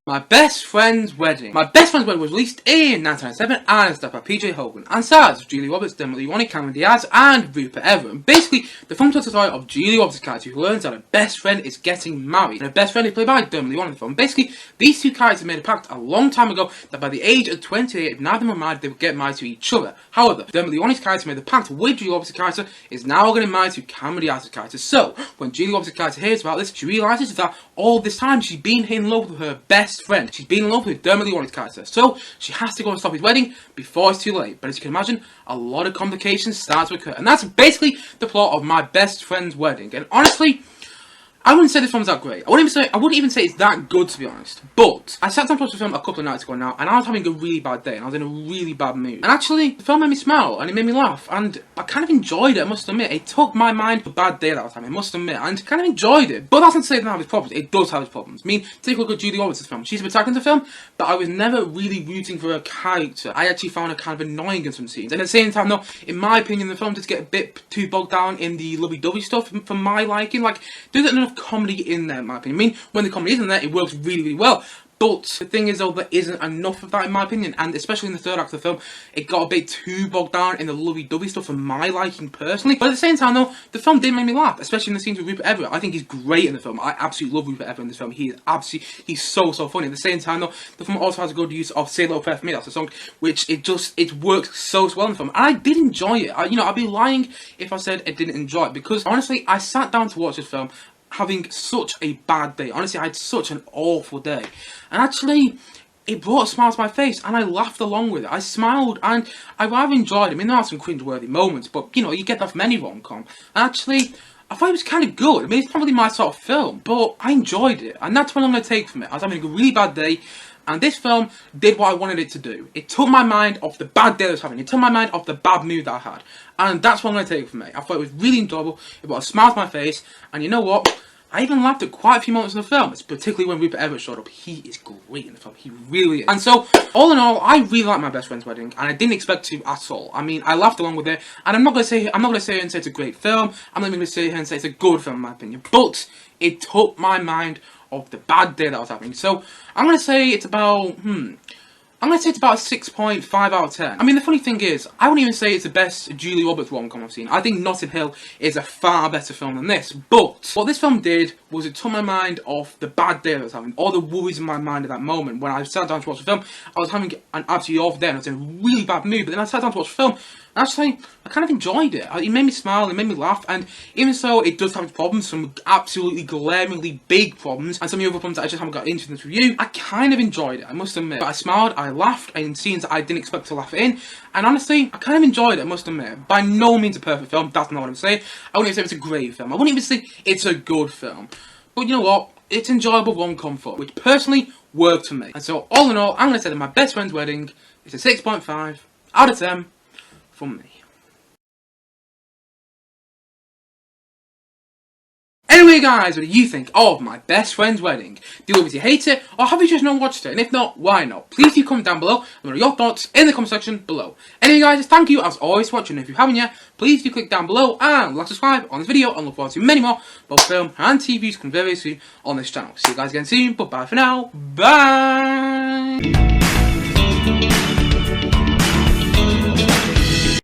My Best Friend's Wedding. My Best Friend's Wedding was released in 1997 and is starred by PJ Hogan and stars Julie Roberts, Dermot Mulroney, Cameron Diaz and Rupert Everett. And basically, the film tells the story of Julie Roberts' character who learns that her best friend is getting married. And her best friend is played by Dermot Mulroney in the film. Basically, these two characters made a pact a long time ago that by the age of 28, if neither of them were married, they would get married to each other. However, Dermot Mulroney's character made the pact with Julie Roberts' character is now getting married to Cameron Diaz's character. So, when Julie Roberts' character hears about this, she realises that all this time she's been in love with her best friend. She's been in love with Dermot Mulroney's character. So, she has to go and stop his wedding before it's too late. But as you can imagine, a lot of complications start to occur. And that's basically the plot of My Best Friend's Wedding. And honestly, I wouldn't say this film's that great. I wouldn't even say it's that good, to be honest. But I sat down to watch the film a couple of nights ago now, and I was having a really bad day, and I was in a really bad mood. And actually, the film made me smile, and it made me laugh, and I kind of enjoyed it, I must admit. It took my mind off the bad day that I was having, I must admit, and kind of enjoyed it. But that's not to say it doesn't have its problems. It does have its problems. I mean, take a look at Julie Roberts' film. She's a bit in the film, but I was never really rooting for her character. I actually found her kind of annoying in some scenes. And at the same time, though, in my opinion, the film does get a bit too bogged down in the lovey-dovey stuff for my liking. Like, there's not enough comedy in there, in my opinion. I mean, when the comedy isn't there, it works really, really well. But the thing is, though, there isn't enough of that in my opinion, and especially in the third act of the film, it got a bit too bogged down in the lovey-dovey stuff for my liking personally. But at the same time, though, the film did make me laugh, especially in the scenes with Rupert Everett. I think he's great in the film. I absolutely love Rupert Everett in this film. He's so funny. At the same time, though, the film also has a good use of "Say a Little Prayer for Me." That's a song which it works so well in the film, and I did enjoy it. I'd be lying if I said I didn't enjoy it, because honestly, I sat down to watch this film having such a bad day. Honestly, I had such an awful day. And actually, it brought a smile to my face, and I laughed along with it. I smiled, and I rather enjoyed it. I mean, there are some cringe-worthy moments, but, you get that from any rom-com. And actually, I thought it was kind of good. I mean, it's not really my sort of film, but I enjoyed it. And that's what I'm going to take from it. I was having a really bad day, and this film did what I wanted it to do. It took my mind off the bad day I was having. It took my mind off the bad mood that I had. And that's what I'm going to take from it. I thought it was really enjoyable. It brought a smile to my face. And you know what? I even laughed at quite a few moments in the film. It's particularly when Rupert Everett showed up. He is great in the film. He really is. And so, all in all, I really like My Best Friend's Wedding, and I didn't expect to at all. I mean, I laughed along with it, and I'm not gonna sit here and say it's a great film. I'm not even gonna sit here and say it's a good film in my opinion. But it took my mind off the bad day that I was having. So I'm gonna say it's about I'm going to say it's about a 6.5 out of 10. I mean, the funny thing is, I wouldn't even say it's the best Julie Roberts rom-com I've seen. I think Notting Hill is a far better film than this. But what this film did was it took my mind off the bad day that I was having, all the worries in my mind at that moment. When I sat down to watch the film, I was having an absolutely awful day and I was in a really bad mood. But then I sat down to watch the film, and actually, I kind of enjoyed it. It made me smile, it made me laugh, and even so, it does have its problems, some absolutely glaringly big problems, and some of the other problems that I just haven't got into in this review. I kind of enjoyed it, I must admit. But I smiled, I laughed in scenes that I didn't expect to laugh in, and honestly, I kind of enjoyed it, I must admit. By no means a perfect film, that's not what I'm saying. I wouldn't even say it's a great film. I wouldn't even say it's a good film. But you know what? It's enjoyable rom-com fun, which personally worked for me. And so, all in all, I'm going to say that My Best Friend's Wedding is a 6.5 out of 10 from me. Anyway guys, what do you think of My Best Friend's Wedding? Do you obviously hate it, or have you just not watched it? And if not, why not? Please do comment down below, and what are your thoughts in the comment section below. Anyway guys, thank you as always for watching. If you haven't yet, please do click down below and like subscribe on this video, and look forward to many more both film and TV views coming very soon on this channel. See you guys again soon, but bye for now. Bye!